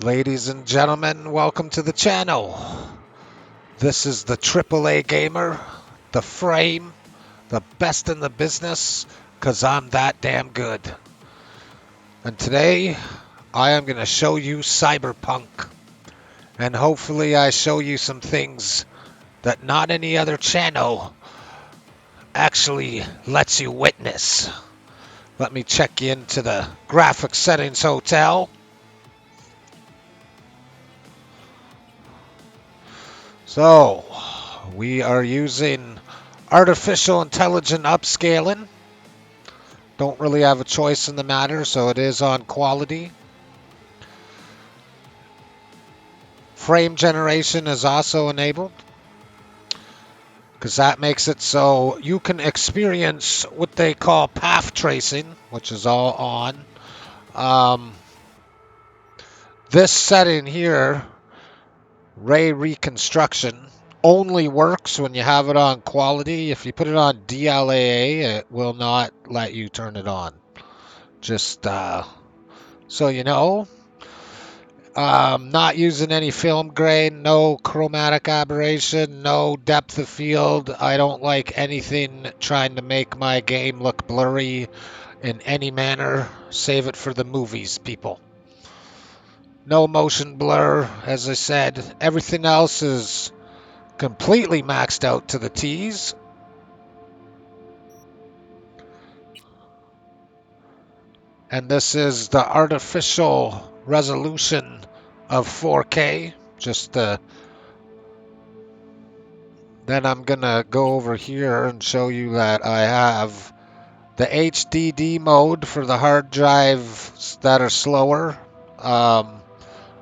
Ladies and gentlemen, welcome to the channel. This is the AAA gamer, the frame, the best in the business, cause I'm that damn good. And today, I am gonna show you Cyberpunk. And hopefully I show you some things that not any other channel actually lets you witness. Let me check you into the graphics settings hotel. So, we are using artificial intelligent upscaling. Don't really have a choice in the matter, so it is on quality. Frame generation is also enabled, because that makes it so you can experience what they call path tracing, which is all on. This setting here, ray reconstruction, only works when you have it on quality. If you put it on DLAA, it will not let you turn it on. Just so you know. Not using any film grain, no chromatic aberration, no depth of field. I don't like anything trying to make my game look blurry in any manner. Save it for the movies, people. No motion blur, as I said. Everything else is completely maxed out to the T's. And this is the artificial resolution of 4K. Then I'm gonna go over here and show you that I have the HDD mode for the hard drives that are slower.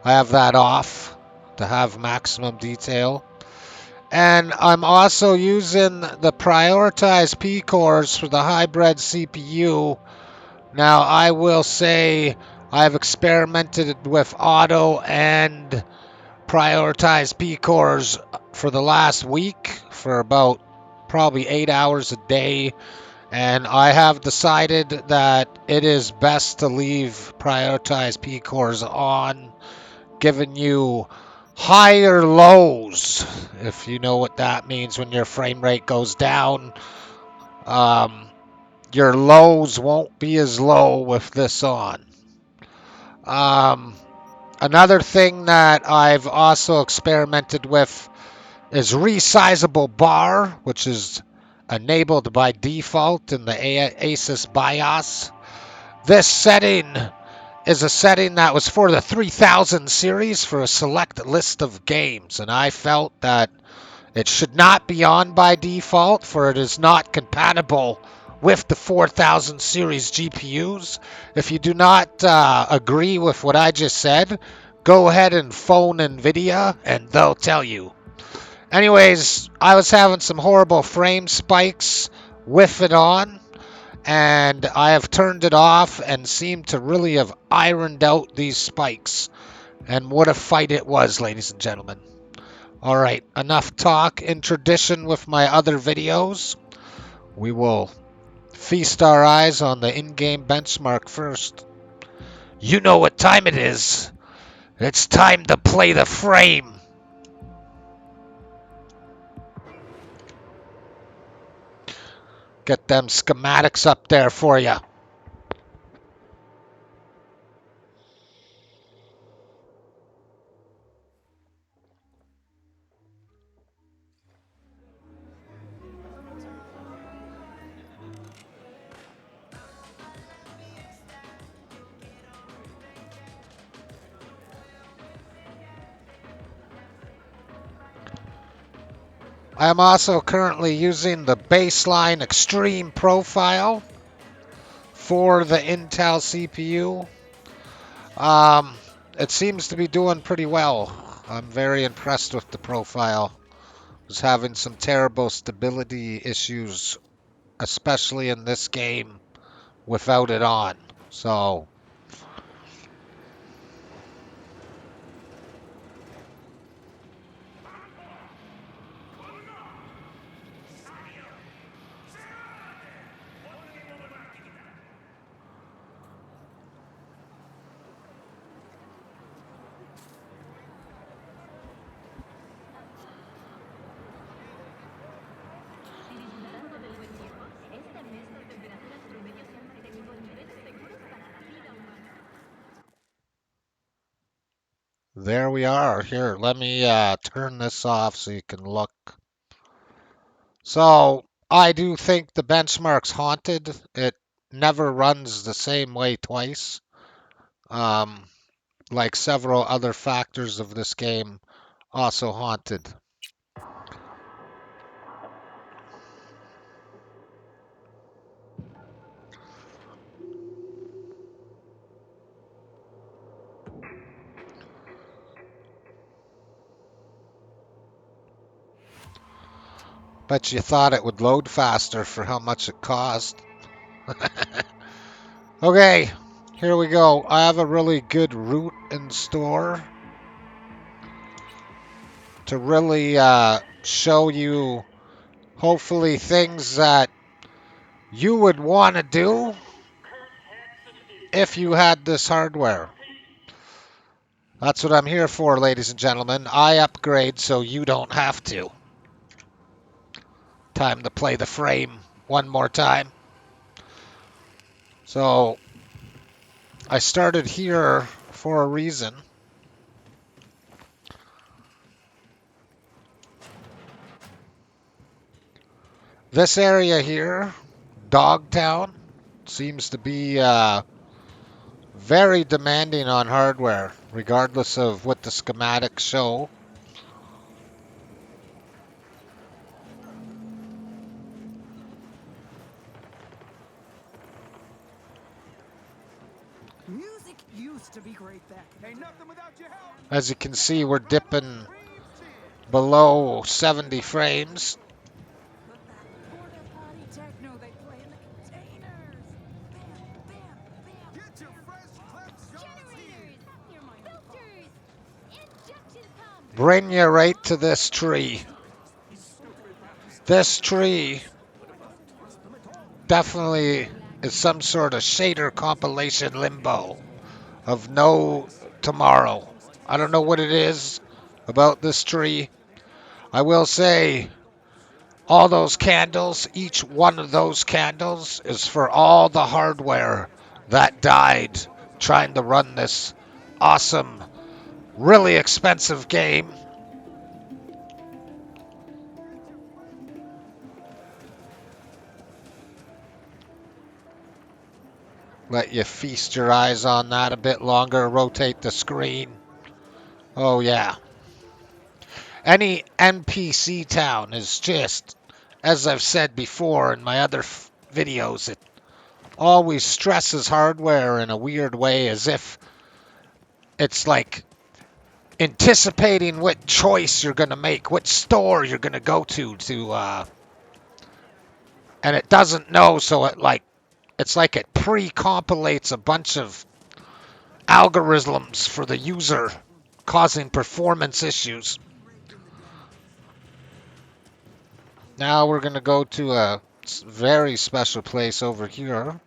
I have that off to have maximum detail. And I'm also using the prioritized P cores for the hybrid CPU. Now, I will say I've experimented with auto and prioritized P cores for the last week for about probably 8 hours a day, and I have decided that it is best to leave prioritized P cores on, giving you higher lows, if you know what that means. When your frame rate goes down, your lows won't be as low with this on. Another thing that I've also experimented with is resizable bar, which is enabled by default in the Asus BIOS. This setting is a setting that was for the 3000 series for a select list of games, and I felt that it should not be on by default, for it is not compatible with the 4000 series GPUs. If you do not agree with what I just said, go ahead and phone Nvidia and they'll tell you. Anyways, I was having some horrible frame spikes with it on, and I have turned it off and seem to really have ironed out these spikes. And what a fight it was, ladies and gentlemen. Alright, enough talk. In tradition with my other videos, we will feast our eyes on the in-game benchmark first. You know what time it is. It's time to play the frame. Get them schematics up there for you. I am also currently using the baseline extreme profile for the Intel CPU. It seems to be doing pretty well. I'm very impressed with the profile. Was having some terrible stability issues, especially in this game, without it on. So There we are. Here, let me turn this off so you can look. So I do think the benchmark's haunted. It never runs the same way twice. Um, like several other factors of this game also haunted. Bet you thought it would load faster for how much it cost. Okay, here we go. I have a really good route in store to really show you, hopefully, things that you would want to do if you had this hardware. That's what I'm here for, ladies and gentlemen. I upgrade so you don't have to. Time to play the frame one more time. So, I started here for a reason. This area here, Dogtown, seems to be very demanding on hardware, regardless of what the schematics show. Music used to be great back. Ain't nothing without your help. As you can see, we're dipping below 70 frames. Bring you right to this tree. This tree definitely is some sort of shader compilation limbo of no tomorrow. I don't know what it is about this tree. I will say all those candles, each one of those candles is for all the hardware that died trying to run this awesome, really expensive game. Let you feast your eyes on that a bit longer, rotate the screen. Oh yeah. Any NPC town is just, as I've said before in my other videos, it always stresses hardware in a weird way, as if it's like anticipating what choice you're going to make, what store you're going to go to and it doesn't know, so it's like it pre-compilates a bunch of algorithms for the user, causing performance issues. Now we're going to go to a very special place over here.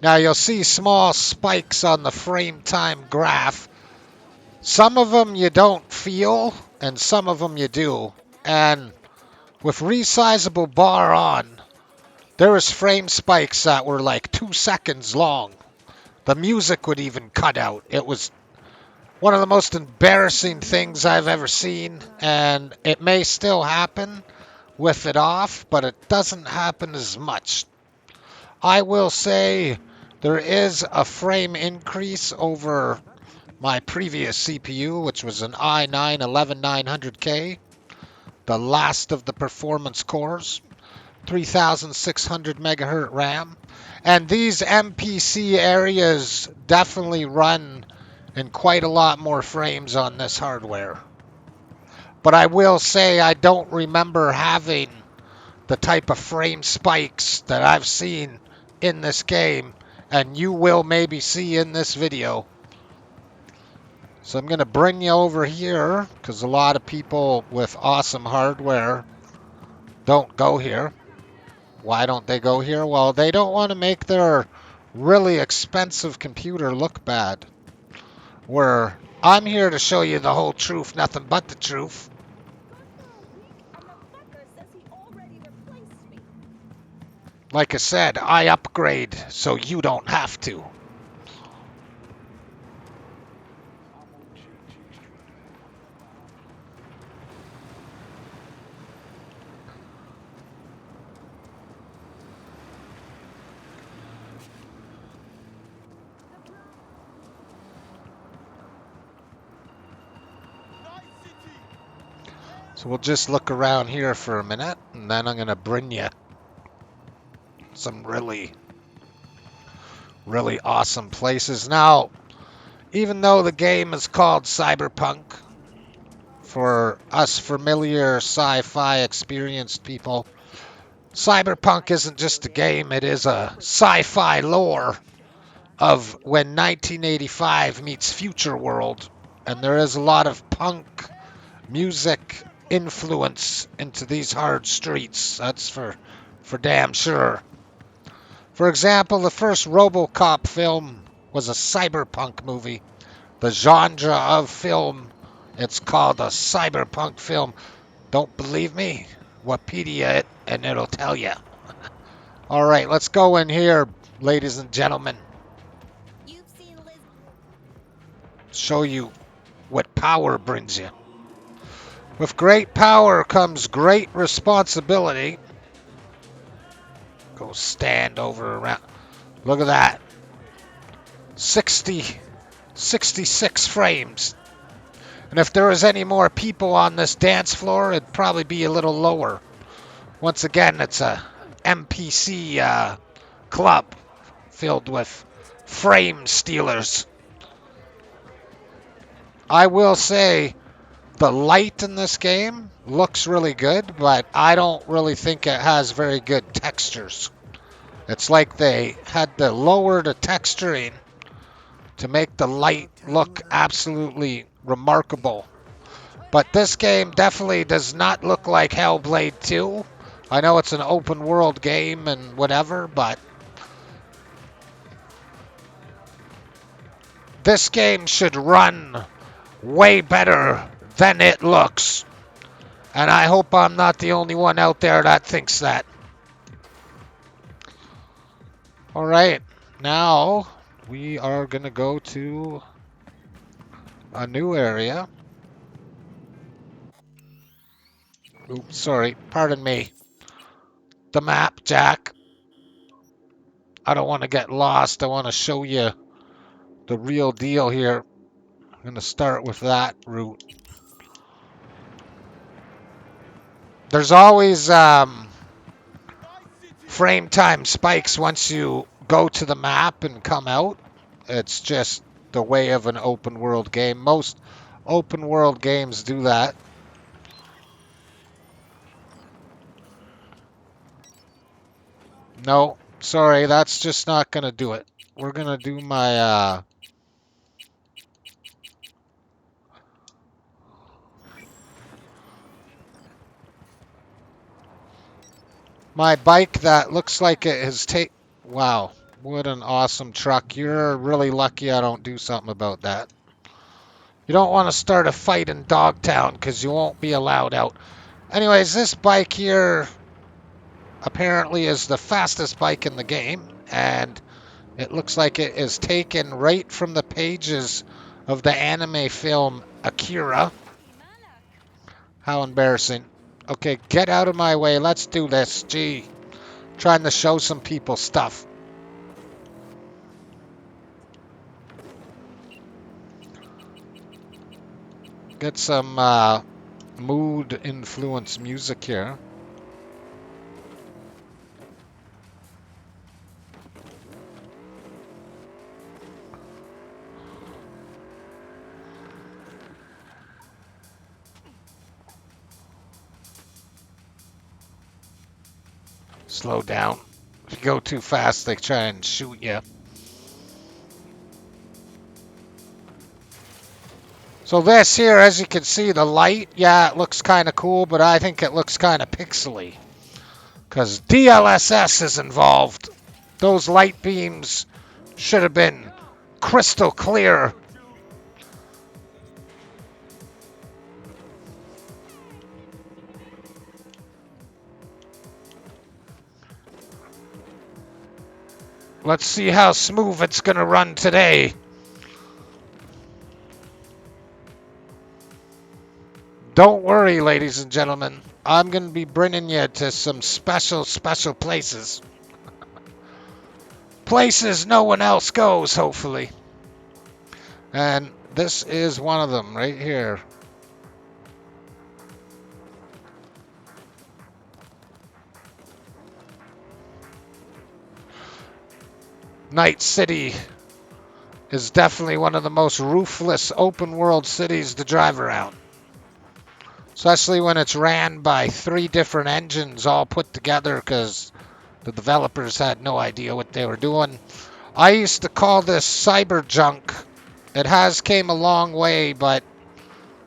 Now you'll see small spikes on the frame time graph. Some of them you don't feel, and some of them you do. And with resizable bar on, there was frame spikes that were like 2 seconds long. The music would even cut out. It was one of the most embarrassing things I've ever seen, and it may still happen with it off, but it doesn't happen as much. I will say there is a frame increase over my previous CPU, which was an i9-11900K, the last of the performance cores, 3600 megahertz RAM. And these MPC areas definitely run in quite a lot more frames on this hardware. But I will say I don't remember having the type of frame spikes that I've seen in this game, and you will maybe see in this video. So I'm going to bring you over here, because a lot of people with awesome hardware don't go here. Why don't they go here? Well, they don't want to make their really expensive computer look bad. Where I'm here to show you the whole truth, nothing but the truth. Like I said, I upgrade so you don't have to. So we'll just look around here for a minute, and then I'm going to bring you some really, really awesome places. Now, even though the game is called Cyberpunk, for us familiar sci-fi experienced people, Cyberpunk isn't just a game, it is a sci-fi lore of when 1985 meets future world, and there is a lot of punk music influence into these hard streets. That's for damn sure. For example, the first RoboCop film was a cyberpunk movie. The genre of film, it's called a cyberpunk film. Don't believe me? Wikipedia it and it'll tell you. All right, let's go in here, ladies and gentlemen. Show you what power brings you. With great power comes great responsibility. Go stand over around. Look at that. 66 frames. And if there was any more people on this dance floor, it'd probably be a little lower. Once again, it's a MPC club filled with frame stealers. I will say the light in this game looks really good, but I don't really think it has very good textures. It's like they had to lower the texturing to make the light look absolutely remarkable. But this game definitely does not look like Hellblade 2. I know it's an open world game and whatever, but this game should run way better than it looks. And I hope I'm not the only one out there that thinks that. All right, now we are going to go to a new area. Oops, sorry, pardon me. The map, Jack. I don't want to get lost. I want to show you the real deal here. I'm going to start with that route. There's always frame time spikes once you go to the map and come out. It's just the way of an open world game. Most open world games do that. No, sorry, that's just not going to do it. We're going to do my my bike that looks like it has taken... Wow, what an awesome truck. You're really lucky I don't do something about that. You don't want to start a fight in Dogtown because you won't be allowed out. Anyways, this bike here apparently is the fastest bike in the game, and it looks like it is taken right from the pages of the anime film Akira. How embarrassing. Okay, get out of my way. Let's do this. Gee, trying to show some people stuff. Get some mood influence music here. Slow down. If you go too fast, they try and shoot you. So this here, as you can see, the light, yeah, it looks kind of cool, but I think it looks kind of pixely. Because DLSS is involved. Those light beams should have been crystal clear. Let's see how smooth it's gonna run today. Don't worry, ladies and gentlemen. I'm gonna be bringing you to some special places. Places no one else goes, hopefully. And this is one of them right here. Night City is definitely one of the most roofless open world cities to drive around. Especially when it's ran by 3 different engines all put together because the developers had no idea what they were doing. I used to call this Cyberjunk. It has came a long way, but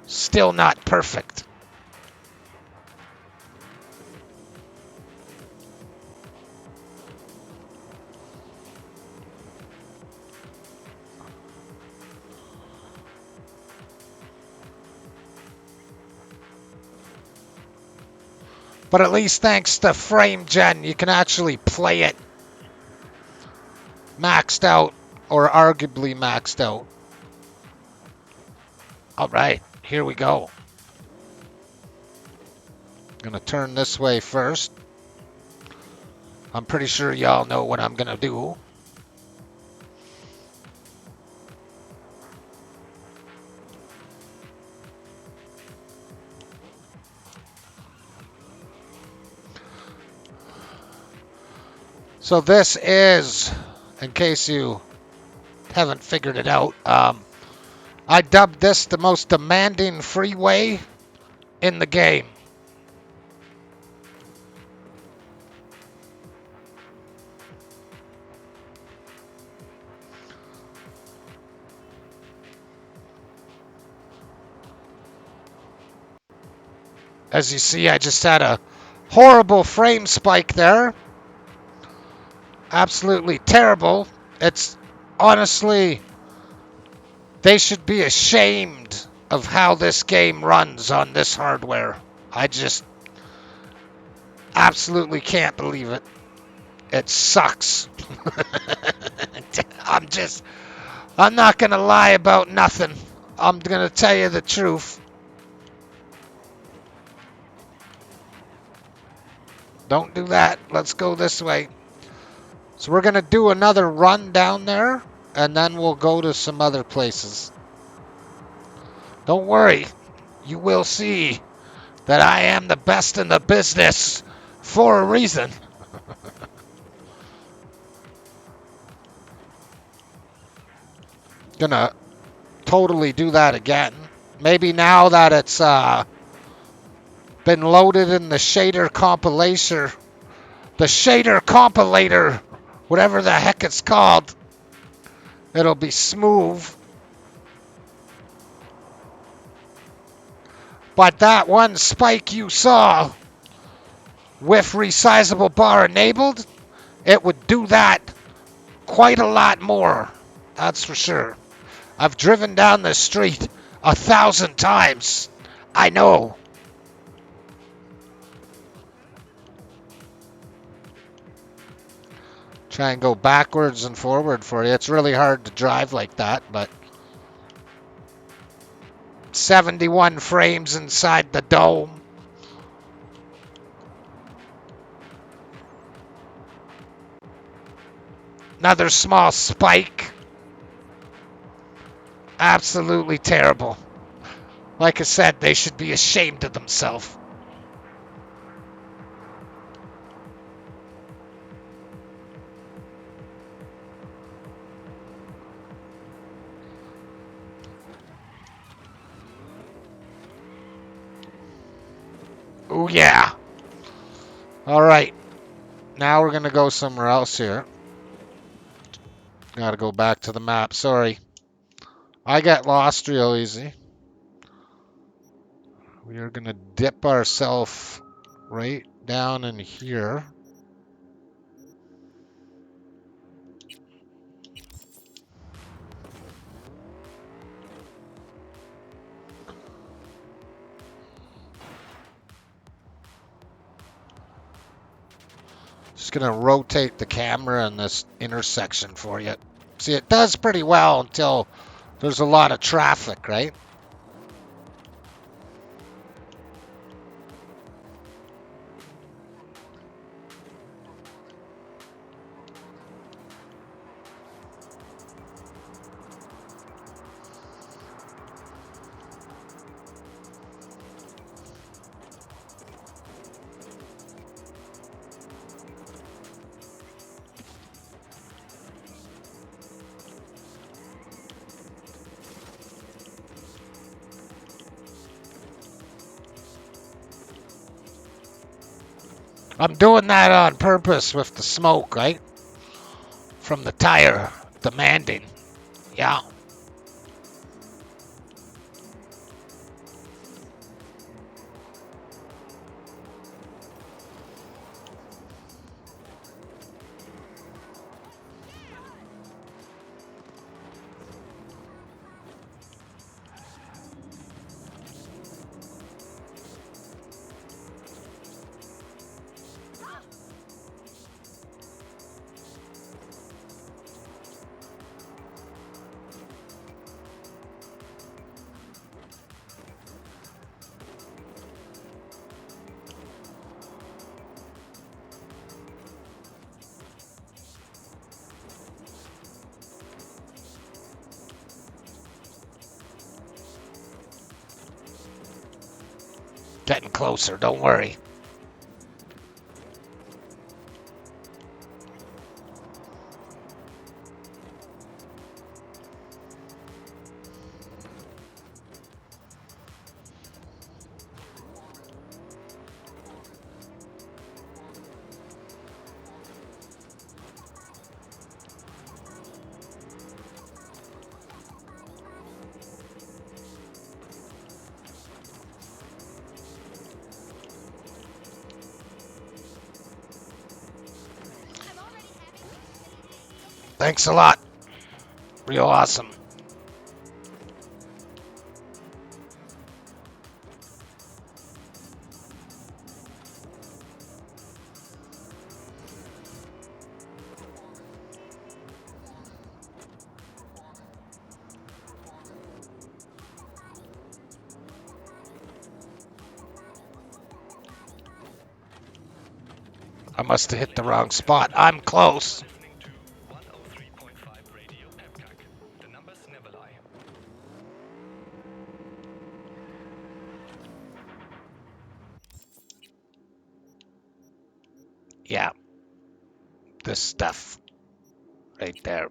still not perfect. But at least thanks to Frame Gen, you can actually play it maxed out or arguably maxed out. Alright, here we go. Gonna turn this way first. I'm pretty sure y'all know what I'm gonna do. So this is, in case you haven't figured it out, I dubbed this the most demanding freeway in the game. As you see, I just had a horrible frame spike there. Absolutely terrible. It's honestly, they should be ashamed of how this game runs on this hardware. I just absolutely can't believe it. It sucks. I'm not going to lie about nothing. I'm going to tell you the truth. Don't do that. Let's go this way. So we're going to do another run down there, and then we'll go to some other places. Don't worry. You will see that I am the best in the business for a reason. Gonna totally do that again. Maybe now that it's been loaded in the shader compilation, the shader compilator, whatever the heck it's called, it'll be smooth. But that one spike you saw with resizable bar enabled, it would do that quite a lot more. That's for sure. I've driven down the street 1,000 times. I know. Try and go backwards and forward for you. It's really hard to drive like that, but 71 frames inside the dome. Another small spike. Absolutely terrible. Like I said, they should be ashamed of themselves. Oh, yeah. All right. Now we're going to go somewhere else here. Got to go back to the map. Sorry. I got lost real easy. We are going to dip ourselves right down in here. Just gonna rotate the camera in this intersection for you. See, it does pretty well until there's a lot of traffic, right? I'm doing that on purpose with the smoke, right? From the tire, demanding. Yeah. Getting closer, don't worry. Thanks a lot. Real awesome. I must have hit the wrong spot. I'm close. Yeah, this stuff right there.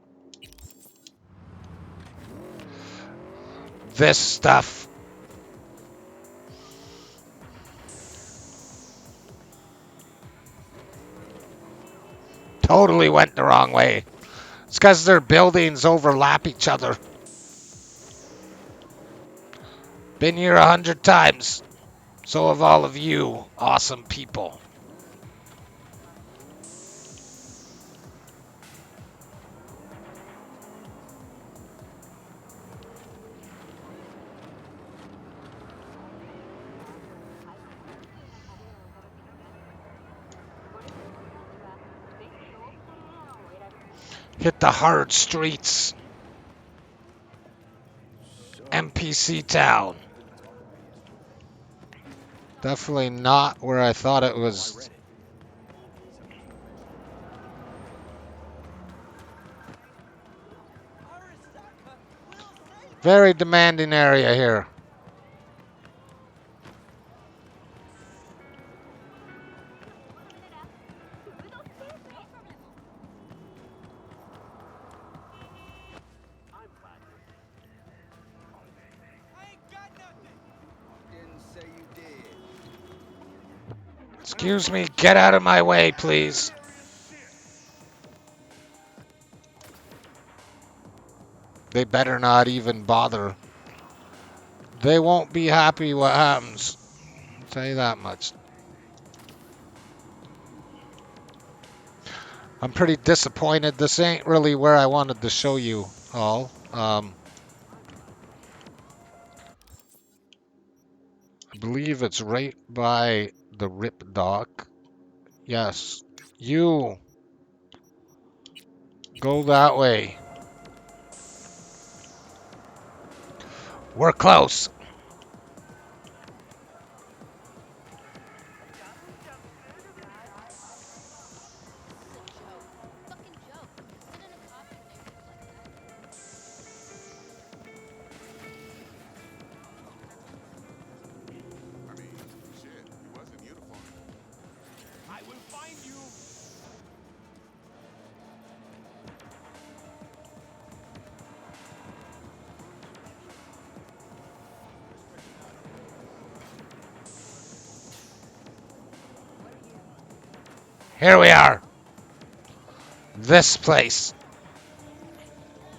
This stuff. Totally went the wrong way. It's because their buildings overlap each other. Been here 100 times. So have all of you, awesome people. Hit the hard streets. NPC town. Definitely not where I thought it was. Very demanding area here. Excuse me, get out of my way, please. They better not even bother. They won't be happy what happens. I'll tell you that much. I'm pretty disappointed. This ain't really where I wanted to show you all. I believe it's right by the rip dock. Yes. You go that way. We're close. I mean, shit, he was in uniform. I will find you. Here we are. This place.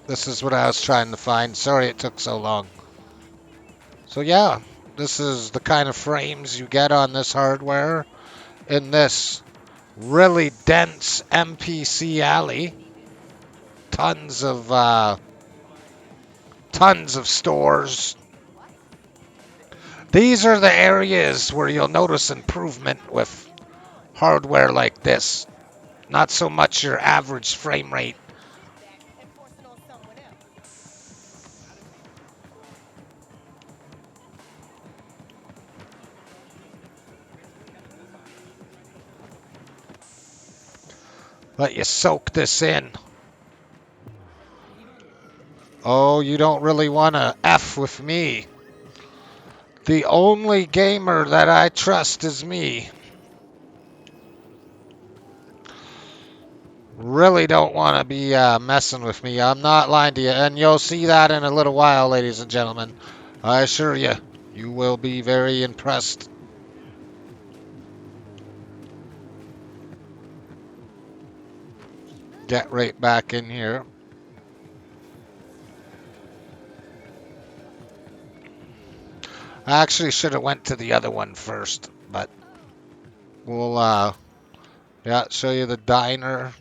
This is what I was trying to find. Sorry it took so long. So yeah, this is the kind of frames you get on this hardware in this really dense MPC alley. Tons of stores. These are the areas where you'll notice improvement with hardware like this. Not so much your average frame rate. Let you soak this in. Oh, you don't really want to F with me. The only gamer that I trust is me. Really don't want to be messing with me. I'm not lying to you. And you'll see that in a little while, ladies and gentlemen. I assure you, you will be very impressed. Get right back in here. I actually should have went to the other one first, but we'll yeah, show you the diner.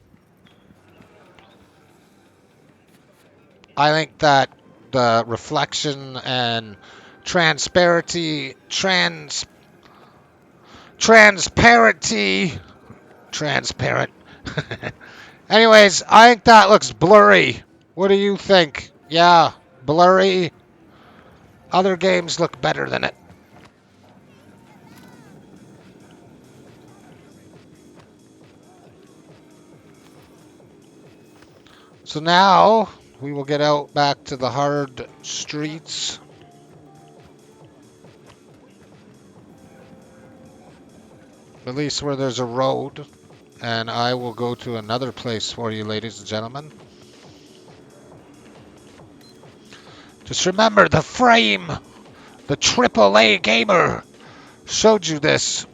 I think that the reflection and transparency, transparent. Anyways, I think that looks blurry. What do you think? Yeah, blurry. Other games look better than it. So now we will get out back to the hard streets. At least where there's a road. And I will go to another place for you, ladies and gentlemen. Just remember the frame. The AAA gamer showed you this.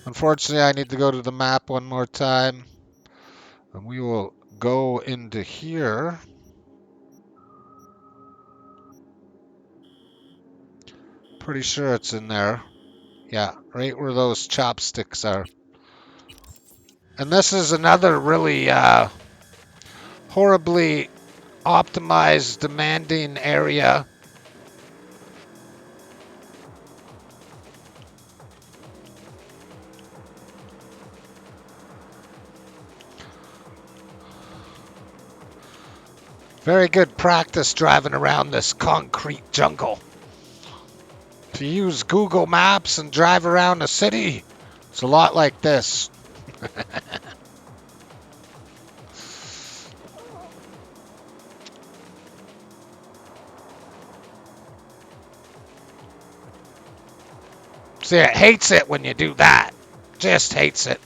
Unfortunately, I need to go to the map one more time. And we will go into here. Pretty sure it's in there. Yeah, right where those chopsticks are. And this is another really horribly optimized, demanding area. Very good practice driving around this concrete jungle. If you use Google Maps and drive around the city, it's a lot like this. See, it hates it when you do that. Just hates it.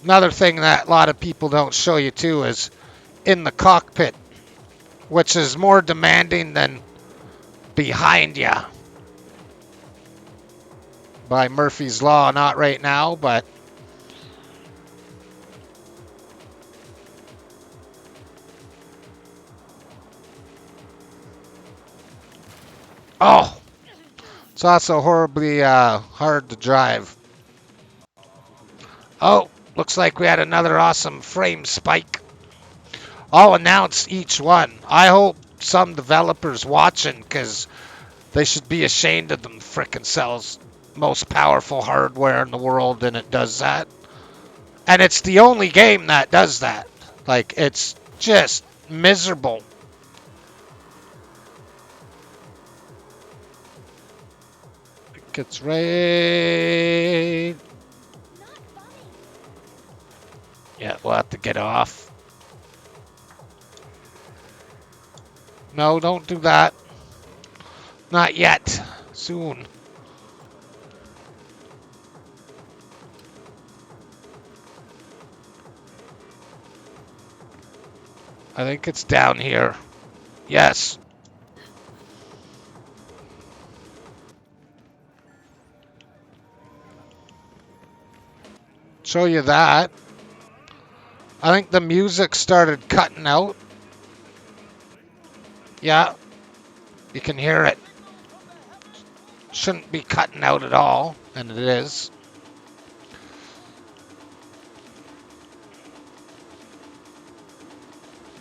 Another thing that a lot of people don't show you too is in the cockpit, which is more demanding than behind you. By Murphy's Law, not right now, but oh, it's also horribly hard to drive. Oh, looks like we had another awesome frame spike. I'll announce each one. I hope some developers watching, because they should be ashamed of them frickin' sells most powerful hardware in the world and it does that. And it's the only game that does that. Like, it's just miserable. It's right. Yeah, we'll have to get off. No, don't do that. Not yet. Soon. I think it's down here. Yes. Show you that. I think the music started cutting out. Yeah, you can hear it. Shouldn't be cutting out at all, and it is.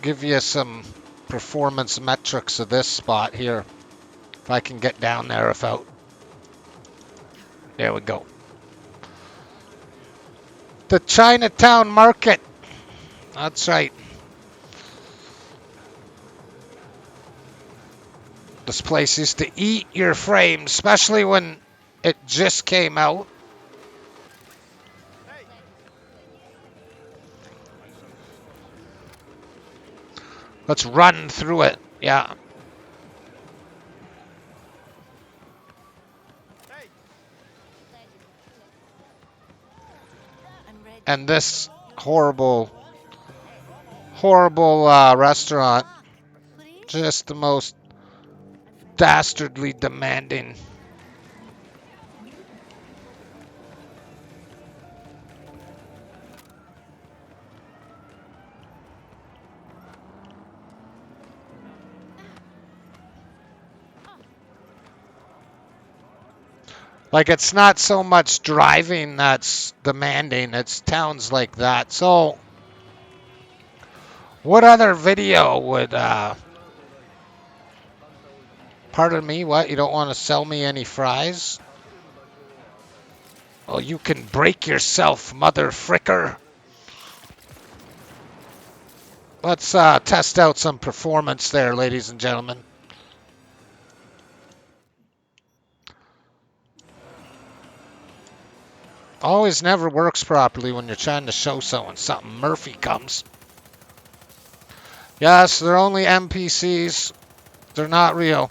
Give you some performance metrics of this spot here. If I can get down there without. There we go. The Chinatown Market. That's right. This place used to eat your frames, especially when it just came out. Let's run through it. Yeah. And this horrible restaurant. Just the most dastardly demanding. Like, it's not so much driving that's demanding, it's towns like that. So, what other video would, pardon me, what? You don't want to sell me any fries? Well, you can break yourself, mother fricker. Let's test out some performance there, ladies and gentlemen. Always never works properly when you're trying to show someone something. Murphy comes. Yes, they're only NPCs. They're not real.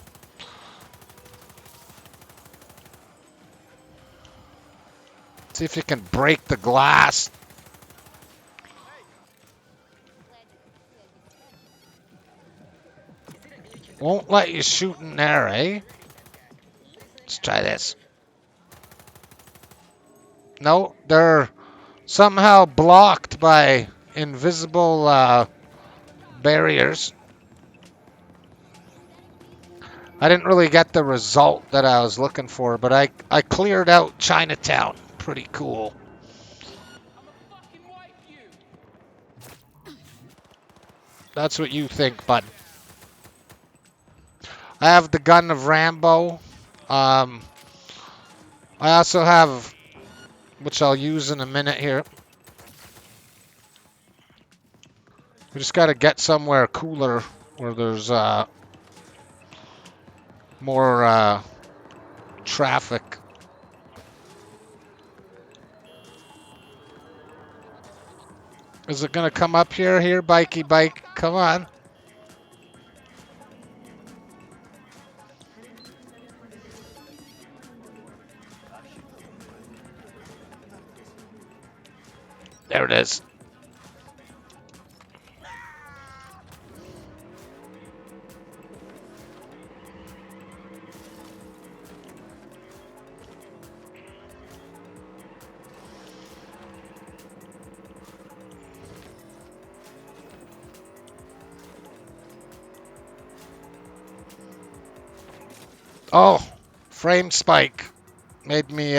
See if you can break the glass. Won't let you shoot in there, eh? Let's try this. No, they're somehow blocked by invisible barriers. I didn't really get the result that I was looking for, but I cleared out Chinatown. Pretty cool. That's what you think, bud. I have the gun of Rambo. I also have, which I'll use in a minute here. We just got to get somewhere cooler where there's more traffic. Is it going to come up here? Here, bikey bike. Come on. There it is. Oh, frame spike made me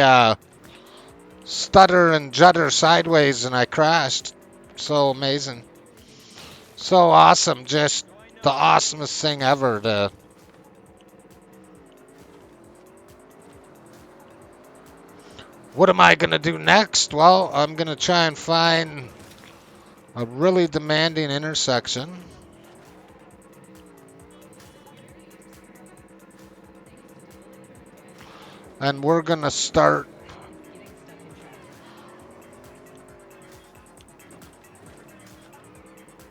stutter and judder sideways and I crashed. So amazing. So awesome, just the awesomest thing ever to... What am I going to do next? Well, I'm going to try and find a really demanding intersection. And we're going to start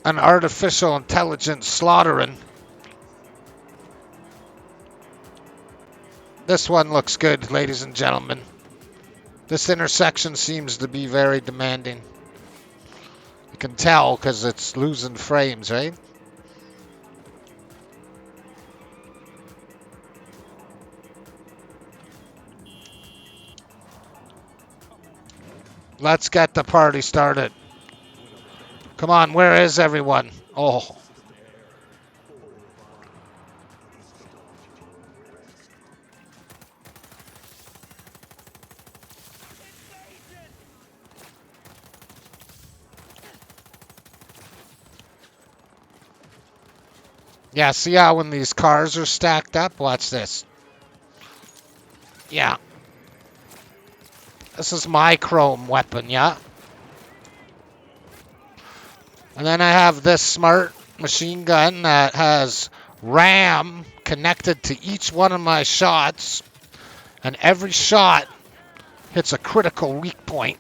an artificial intelligence slaughtering. This one looks good, ladies and gentlemen. This intersection seems to be very demanding. You can tell because it's losing frames, right? Let's get the party started. Come on, where is everyone? Oh. Yeah, see how when these cars are stacked up? Watch this. Yeah. This is my chrome weapon, yeah? And then I have this smart machine gun that has RAM connected to each one of my shots. And every shot hits a critical weak point.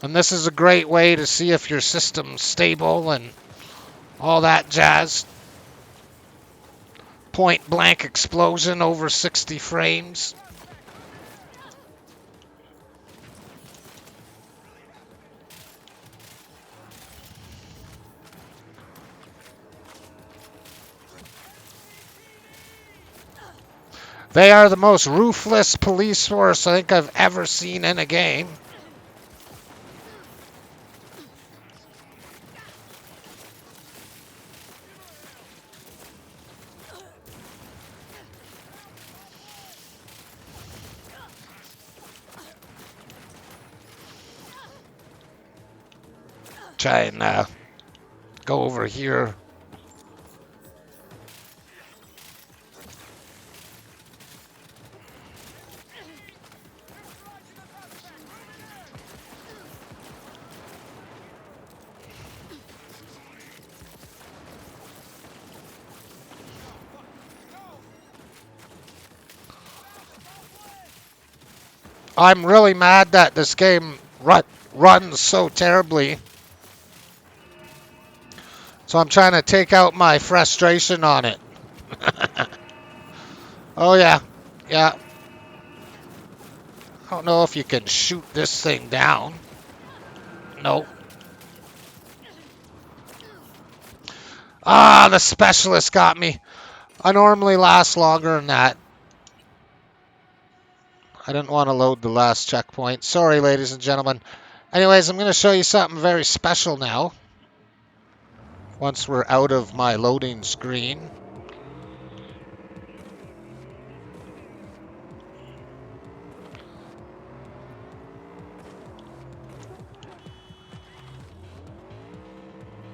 And this is a great way to see if your system's stable and all that jazz. Point blank explosion over 60 frames. They are the most ruthless police force I think I've ever seen in a game. Try and go over here. I'm really mad that this game runs so terribly. So I'm trying to take out my frustration on it. Oh yeah, yeah. I don't know if you can shoot this thing down. Nope. Ah, the specialist got me. I normally last longer than that. I didn't want to load the last checkpoint. Sorry, ladies and gentlemen. Anyways, I'm going to show you something very special now. Once we're out of my loading screen.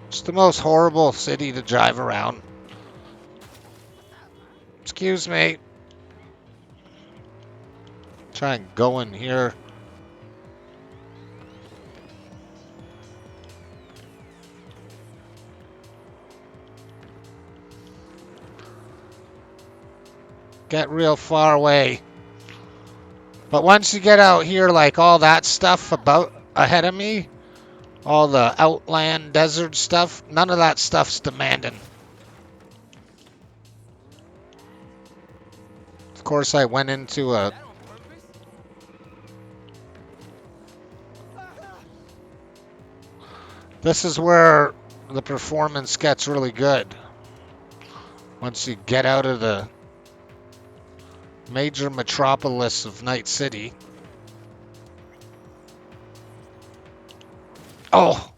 It's the most horrible city to drive around. Excuse me. Try and go in here. Get real far away. But once you get out here, like all that stuff about ahead of me, all the outland desert stuff, none of that stuff's demanding. Of course, I went into a... This is where the performance gets really good. Once you get out of the major metropolis of Night City. Oh!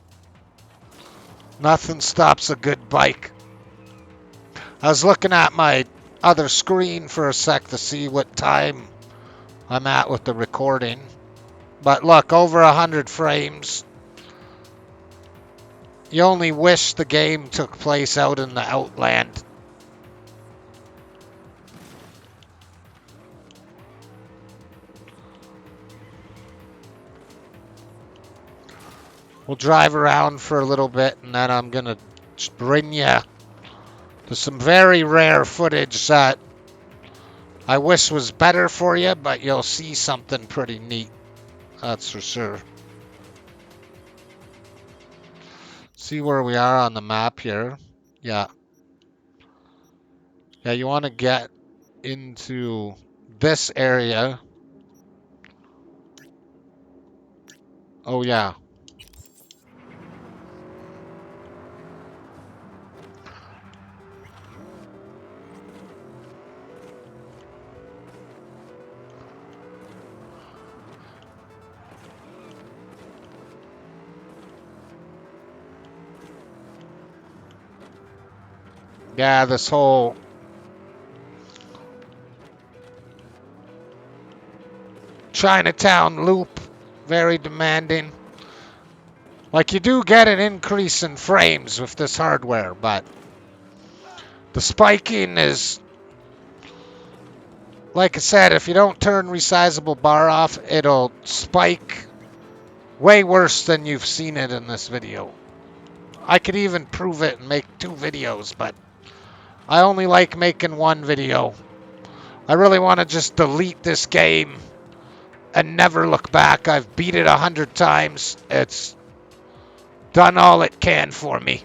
Nothing stops a good bike. I was looking at my other screen for a sec to see what time I'm at with the recording. But look, over 100 frames. You only wish the game took place out in the outland. We'll drive around for a little bit, and then I'm gonna bring you to some very rare footage that I wish was better for you, but you'll see something pretty neat. That's for sure. See where we are on the map here. Yeah. Yeah, you want to get into this area. Oh, yeah. Yeah, this whole Chinatown loop, very demanding. Like, you do get an increase in frames with this hardware, but the spiking is, like I said, if you don't turn resizable bar off, it'll spike way worse than you've seen it in this video. I could even prove it and make 2 videos, but I only like making 1 video. I really want to just delete this game and never look back. I've beat it 100 times. It's done all it can for me.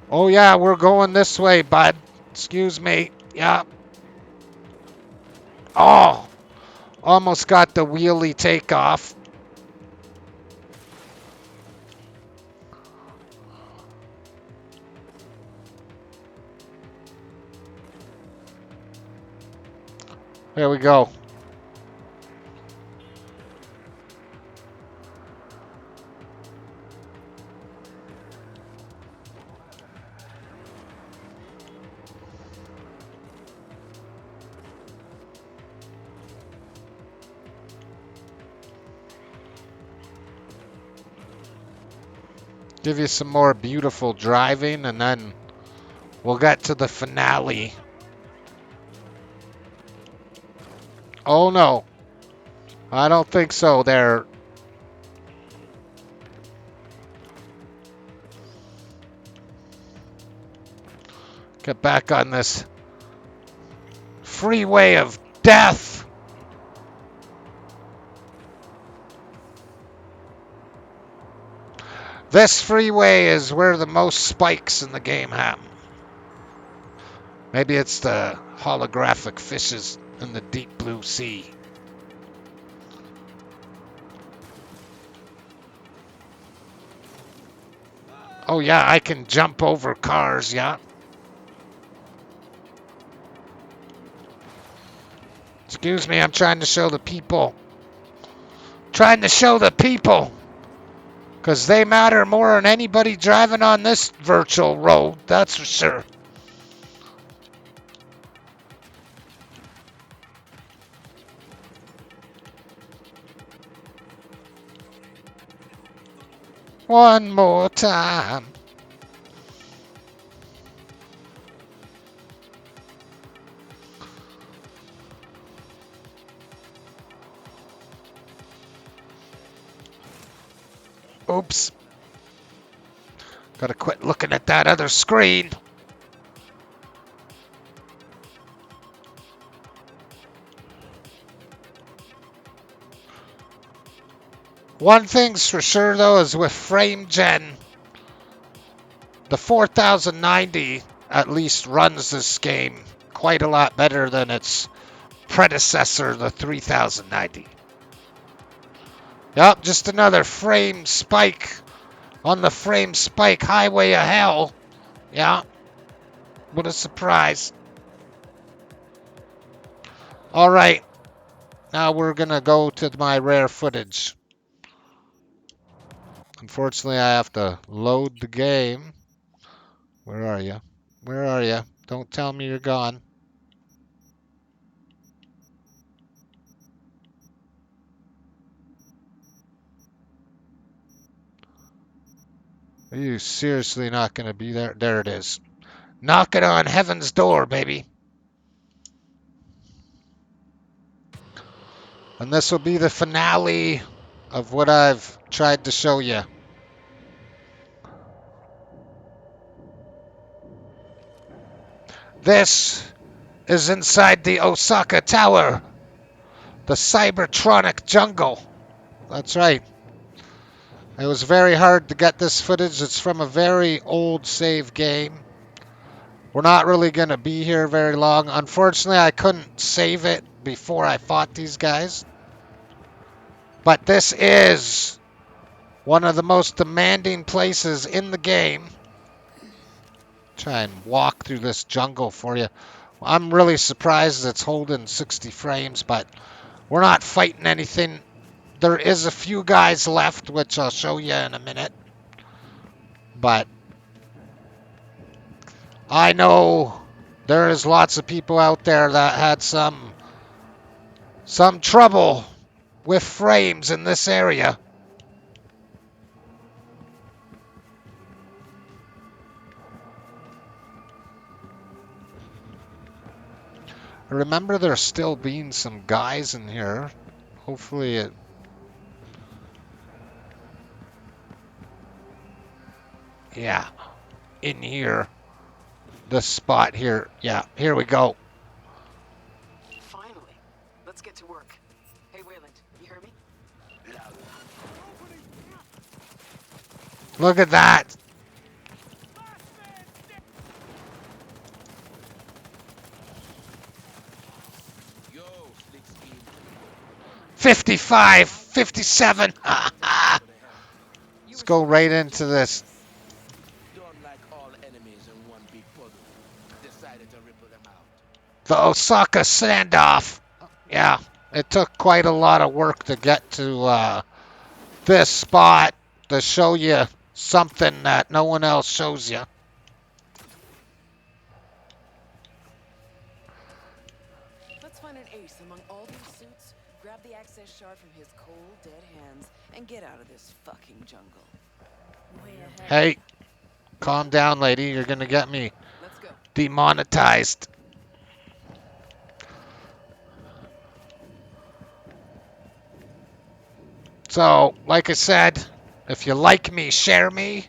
Oh yeah, we're going this way, bud. Excuse me. Yeah. Oh, almost got the wheelie takeoff. There we go. Give you some more beautiful driving, and then we'll get to the finale. Oh no, I don't think so there. Get back on this freeway of death. This freeway is where the most spikes in the game happen. Maybe it's the holographic fishes in the deep blue sea. Oh yeah, I can jump over cars, yeah. Excuse me, I'm trying to show the people. Trying to show the people. Because they matter more than anybody driving on this virtual road, that's for sure. One more time. Oops. Gotta quit looking at that other screen. One thing's for sure though is with frame gen, the 4090 at least runs this game quite a lot better than its predecessor, the 3090. Yep, just another frame spike on the frame spike highway of hell. Yeah, what a surprise. All right, now we're gonna go to my rare footage. Unfortunately, I have to load the game. Where are you? Where are you? Don't tell me you're gone. Are you seriously not gonna be there? There it is. Knocking on heaven's door, baby. And this will be the finale of what I've tried to show you. This is inside the Osaka Tower, the Cybertronic jungle. That's right. It was very hard to get this footage. It's from a very old save game. We're not really going to be here very long. Unfortunately, I couldn't save it before I fought these guys. But this is one of the most demanding places in the game. Try and walk through this jungle for you. I'm really surprised it's holding 60 frames, but we're not fighting anything. There is a few guys left, which I'll show you in a minute. But I know there is lots of people out there that had some trouble with frames in this area. I remember there still being some guys in here. Hopefully it... Yeah, in here. This spot here. Yeah, here we go. Finally. Let's get to work. Hey, Wayland, you hear me? Look at that. Yo, slick scheme. 55, 57. Let's go right into this. Don't like all enemies in one big puddle. Decided to ripple them out. The Osaka standoff. Yeah, it took quite a lot of work to get to this spot to show you something that no one else shows you. Let's find an ace among all these suits, grab the access shard from his cold, dead hands, and get out of this fucking jungle. Way ahead. Hey, calm down, lady. You're gonna get me Let's go. demonetized. So, like I said, if you like me, share me.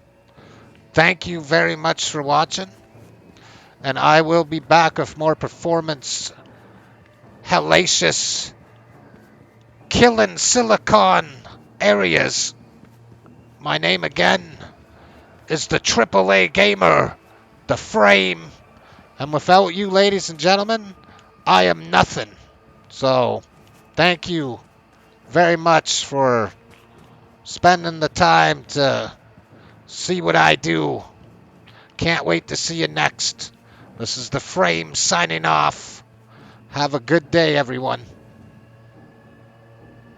Thank you very much for watching. And I will be back with more performance, hellacious, killing silicon areas. My name again is the AAA Gamer, the Frame. And without you, ladies and gentlemen, I am nothing. So, thank you very much for spending the time to see what I do. Can't wait to see you next. This is the Frame signing off. Have a good day, everyone.